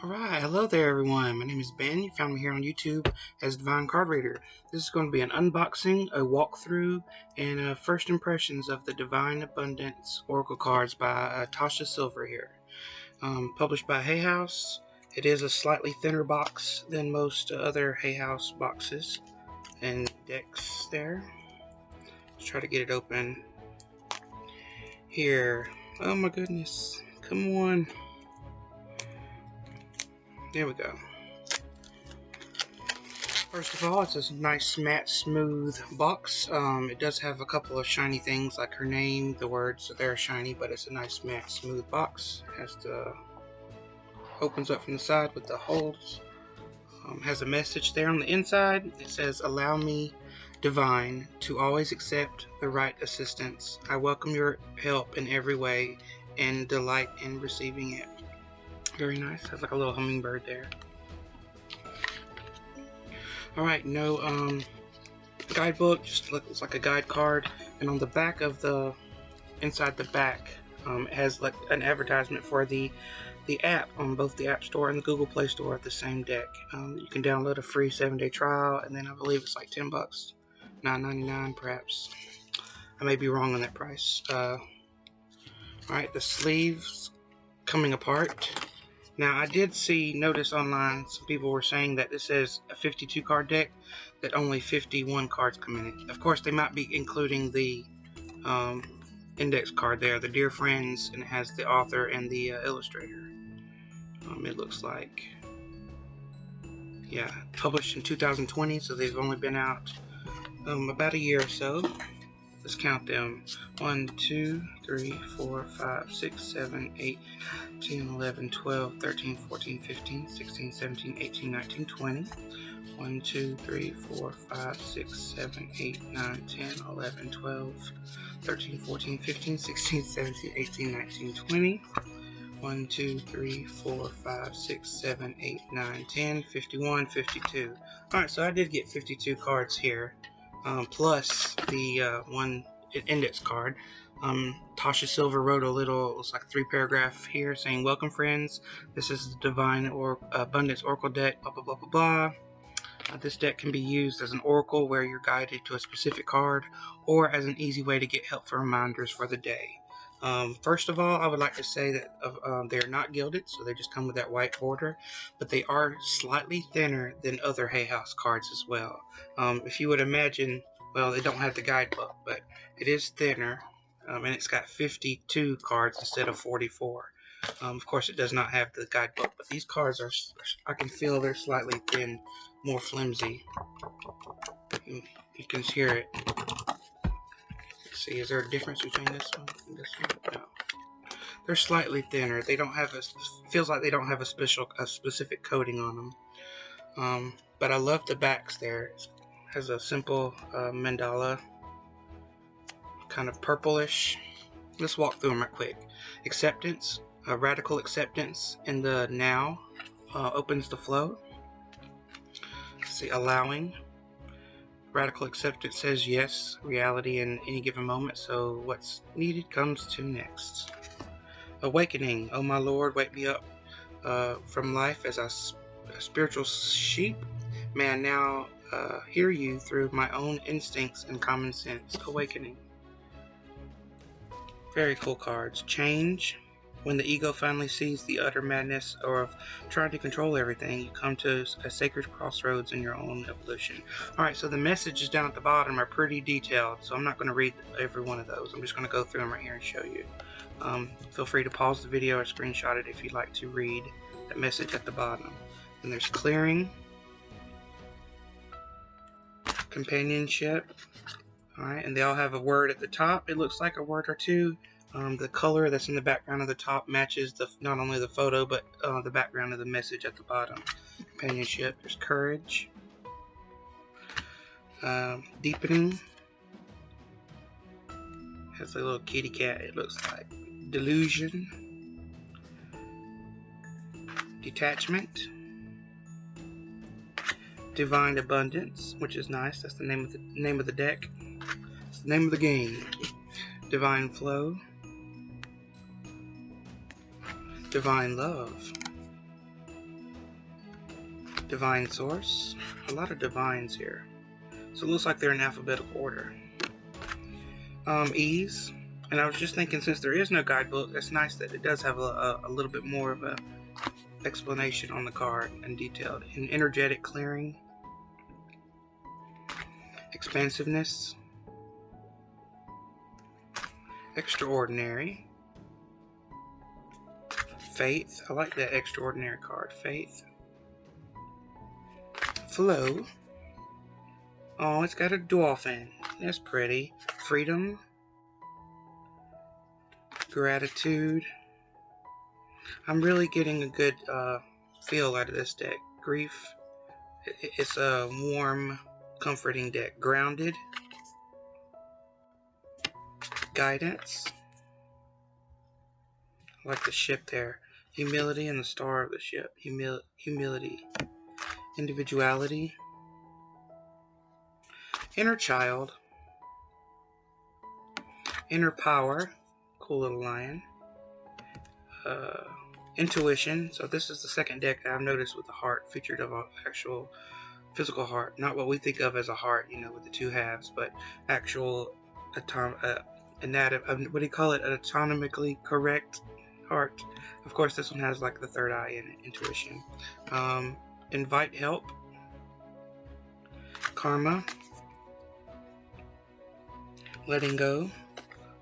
Alright, hello there everyone. My name is Ben. You found me here on YouTube as Divine Card Reader. This is going to be an unboxing, a walkthrough, and first impressions of the Divine Abundance Oracle cards by Tosha Silver here. Published by Hay House. It is a slightly thinner box than most other Hay House boxes and decks there. Let's try to get it open here. Oh my goodness. Come on. There we go. First of all, it's a nice matte smooth box. It does have a couple of shiny things like her name, the words, so they're shiny, but it's a nice matte smooth box. Has the opens up from the side with the holes. Has a message there on the inside. It says, "Allow me, Divine, to always accept the right assistance. I welcome your help in every way and delight in receiving it." Very nice. Has like a little hummingbird there. Alright, no guidebook, just looks like a guide card, and on the back of the, inside the back, it has like an advertisement for the app on both the App Store and the Google Play Store of the same deck. You can download a free 7-day trial, and then I believe it's like $10, $9.99 perhaps. I may be wrong on that price. Alright, the sleeves coming apart. Now, I did notice online, some people were saying that this is a 52 card deck, that only 51 cards come in it. Of course, they might be including the index card there, the Dear Friends, and it has the author and the illustrator. It looks like, yeah, published in 2020, so they've only been out about a year or so. Let's count them. 1, 2, 3, 4, 5, 6, 7, 8, 10, 11, 12, 13, 14, 15, 16, 17, 18, 19, 20. 1, 2, 3, 4, 5, 6, 7, 8, 9, 10, 11, 12, 13, 14, 15, 16, 17, 18, 19, 20. 1, 2, 3, 4, 5, 6, 7, 8, 9, 10, 51, 52. Alright, so I did get 52 cards here. Plus the one index card. Tosha Silver wrote a little, it's like a 3-paragraph here saying, "Welcome friends, this is the Divine Abundance Oracle deck, blah blah blah blah blah. This deck can be used as an oracle where you're guided to a specific card, or as an easy way to get helpful reminders for the day." First of all, I would like to say that they're not gilded, so they just come with that white border, but they are slightly thinner than other Hay House cards as well. If you would imagine, well, they don't have the guidebook, but it is thinner, and it's got 52 cards instead of 44. Of course, it does not have the guidebook, but these cards are, I can feel they're slightly thin, more flimsy. You can hear it. See, is there a difference between this one and this one? No. They're slightly thinner. They don't have feels like they don't have a specific coating on them. But I love the backs there. It has a simple mandala, kind of purplish. Let's walk through them right quick. Acceptance, radical acceptance in the now, opens the flow. See, allowing. Radical acceptance says yes, reality in any given moment, so what's needed comes to next. Awakening, oh my Lord, wake me up from life as a spiritual sheep. May I now hear you through my own instincts and common sense. Awakening. Very cool cards. Change. When the ego finally sees the utter madness of trying to control everything, you come to a sacred crossroads in your own evolution. Alright, so the messages down at the bottom are pretty detailed, so I'm not going to read every one of those. I'm just going to go through them right here and show you. Feel free to pause the video or screenshot it if you'd like to read that message at the bottom. And there's clearing, companionship, alright, and they all have a word at the top. It looks like a word or two. The color that's in the background of the top matches not only the photo, but the background of the message at the bottom. Companionship. There's courage. Deepening. Has a little kitty cat, it looks like. Delusion. Detachment. Divine Abundance, which is nice. That's the name of the deck. It's the name of the game. Divine Flow. Divine Love. Divine Source. A lot of divines here. So it looks like they're in alphabetical order. Ease. And I was just thinking, since there is no guidebook, it's nice that it does have a little bit more of a explanation on the card and detailed. And energetic clearing. Expansiveness. Extraordinary. Faith. I like that extraordinary card. Faith. Flow. Oh, it's got a dolphin. That's pretty. Freedom. Gratitude. I'm really getting a good feel out of this deck. Grief. It's a warm, comforting deck. Grounded. Guidance. I like the ship there. Humility and the star of the ship. Humility. Individuality. Inner child. Inner power. Cool little lion. Intuition. So this is the second deck that I've noticed with the heart featured of an actual physical heart. Not what we think of as a heart, you know, with the two halves, but actual what do you call it? An anatomically correct heart. Of course, this one has like the third eye in it. Intuition. Invite help. Karma. Letting go.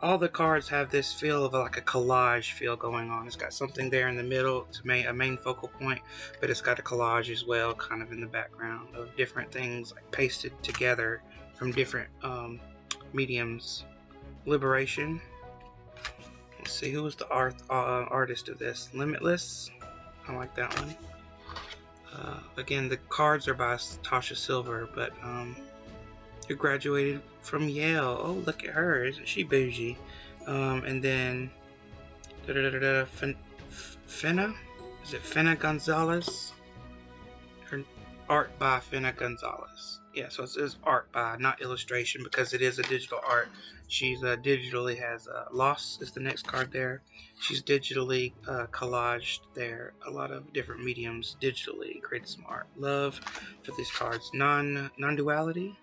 All the cards have this feel of like a collage feel going on. It's got something there in the middle to make a main focal point, but it's got a collage as well, kind of in the background of different things like pasted together from different mediums. Liberation. Let's see, who was the artist of this? Limitless. I like that one. Again, the cards are by Tosha Silver, but who graduated from Yale. Oh, look at her. Isn't she bougie? And then Fenna? Is it Fenna Gonzalez? Her art by Fenna Gonzalez. Yeah, so it says art by, not illustration, because it is a digital art. She's digitally has Loss is the next card there. She's digitally collaged there a lot of different mediums digitally, created some art. Love for these cards. Non-duality.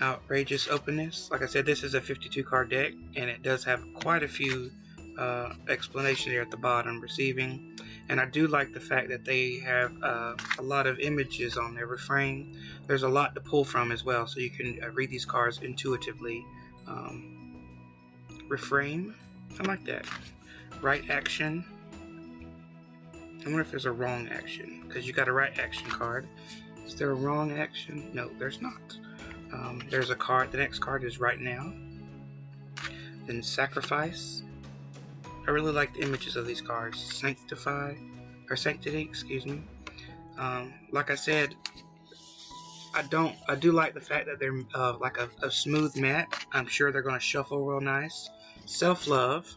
Outrageous openness. Like I said, this is a 52 card deck, and it does have quite a few explanations here at the bottom. Receiving. And I do like the fact that they have a lot of images on their refrain. There's a lot to pull from as well, so you can read these cards intuitively. Refrain. I like that. Right action. I wonder if there's a wrong action, because you got a right action card. Is there a wrong action? No, there's not. There's a card. The next card is right now. Then sacrifice. I really like the images of these cards. Sanctify, or sanctity, excuse me. Like I said, I do like the fact that they're like a smooth matte. I'm sure they're going to shuffle real nice. Self-love,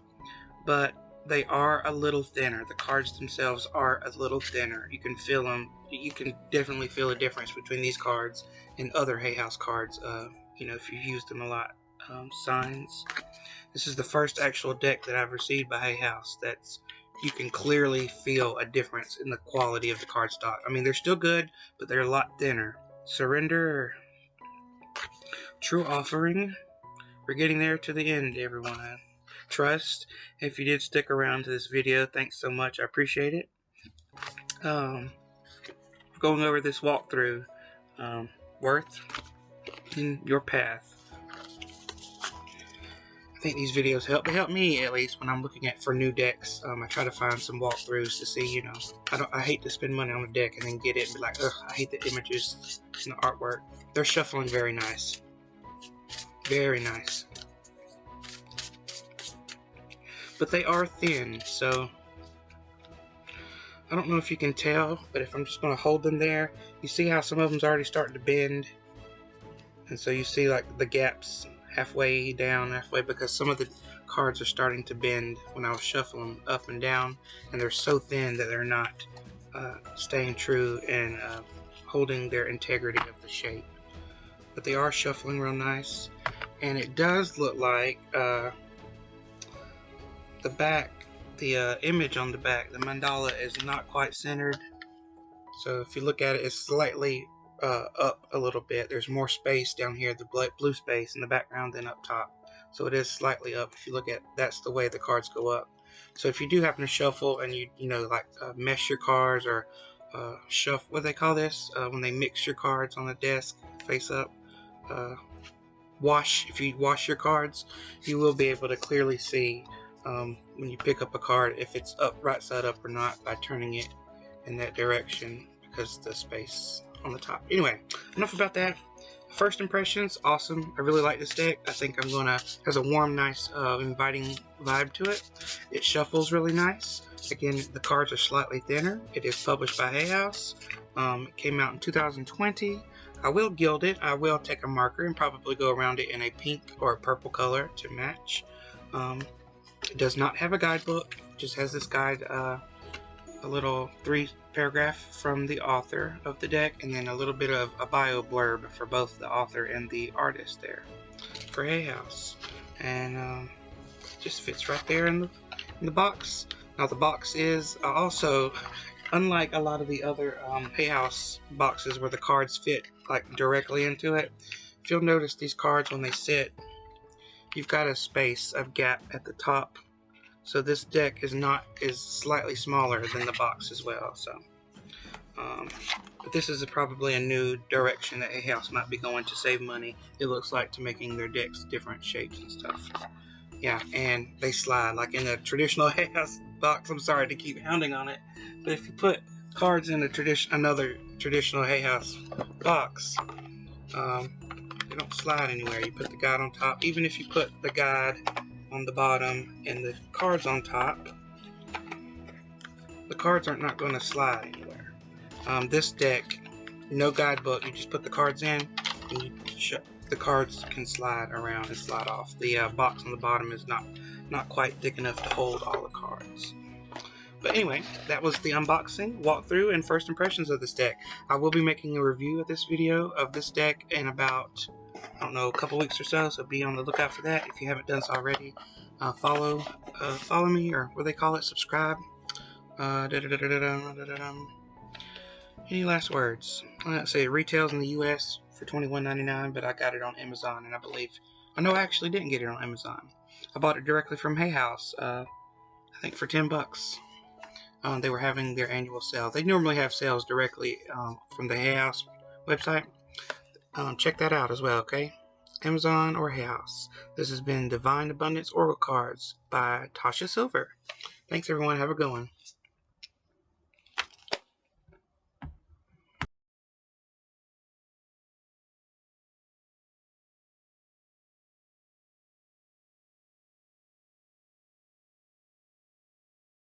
but they are a little thinner. The cards themselves are a little thinner. You can feel them. You can definitely feel a difference between these cards and other Hay House cards. You know, if you've used them a lot. Signs. This is the first actual deck that I've received by Hay House that's you can clearly feel a difference in the quality of the cardstock. I mean, they're still good, but they're a lot thinner. Surrender. True offering. We're getting there to the end, everyone. Trust. If you did stick around to this video, thanks so much. I appreciate it. Going over this walkthrough. Worth in your path. I think these videos help. They help me, at least, when I'm looking for new decks. I try to find some walkthroughs to see, you know. I hate to spend money on a deck and then get it and be like, ugh, I hate the images and the artwork. They're shuffling very nice. Very nice. But they are thin, so I don't know if you can tell, but if I'm just going to hold them there, you see how some of them's already starting to bend. And so you see like the gaps halfway down, halfway, because some of the cards are starting to bend when I was shuffling up and down, and they're so thin that they're not staying true and holding their integrity of the shape. But they are shuffling real nice, and it does look like the back, the image on the back, the mandala is not quite centered. So if you look at it, it's slightly up a little bit. There's more space down here, the blue space in the background, than up top. So it is slightly up. If you look at, that's the way the cards go up. So if you do happen to shuffle and you know, like mesh your cards, or shuffle, what do they call this? When they mix your cards on the desk face up. If you wash your cards, you will be able to clearly see when you pick up a card if it's up, right side up, or not, by turning it in that direction, because the space on the top. Anyway, enough about that. First impressions, awesome. I really like this deck. I think has a warm, nice, inviting vibe to it. It shuffles really nice. Again, the cards are slightly thinner. It is published by Hay House. It came out in 2020. I will gild it. I will take a marker and probably go around it in a pink or a purple color to match. It does not have a guidebook. It just has this guide, a little 3-paragraph from the author of the deck, and then a little bit of a bio blurb for both the author and the artist there for Hay House. And it just fits right there in the box. Now the box is also, unlike a lot of the other Hay House boxes where the cards fit like directly into it, if you'll notice these cards, when they sit, you've got a gap at the top. So this deck is slightly smaller than the box as well. So, but this is probably a new direction that Hay House might be going to save money. It looks like, to making their decks different shapes and stuff. Yeah, and they slide like in a traditional Hay House box. I'm sorry to keep hounding on it, but if you put cards in another traditional Hay House box, they don't slide anywhere. You put the guide on top. Even if you put the guide on the bottom and the cards on top, the cards are not going to slide anywhere. This deck, no guidebook. You just put the cards in, and the cards can slide around and slide off. The box on the bottom is not quite thick enough to hold all the cards. But anyway, that was the unboxing, walkthrough, and first impressions of this deck. I will be making a review of this video of this deck in about, I don't know, a couple weeks or so be on the lookout for that. If you haven't done so already, follow me, or what do they call it, subscribe. Any last words? Let's say it retails in the US for $21.99, but I got it on Amazon, and I know I actually didn't get it on Amazon. I bought it directly from Hay House, I think for $10. They were having their annual sale. They normally have sales directly from the Hay House website. Check that out as well, okay? Amazon or Hay House. This has been Divine Abundance Oracle Cards by Tosha Silver. Thanks, everyone. Have a good one.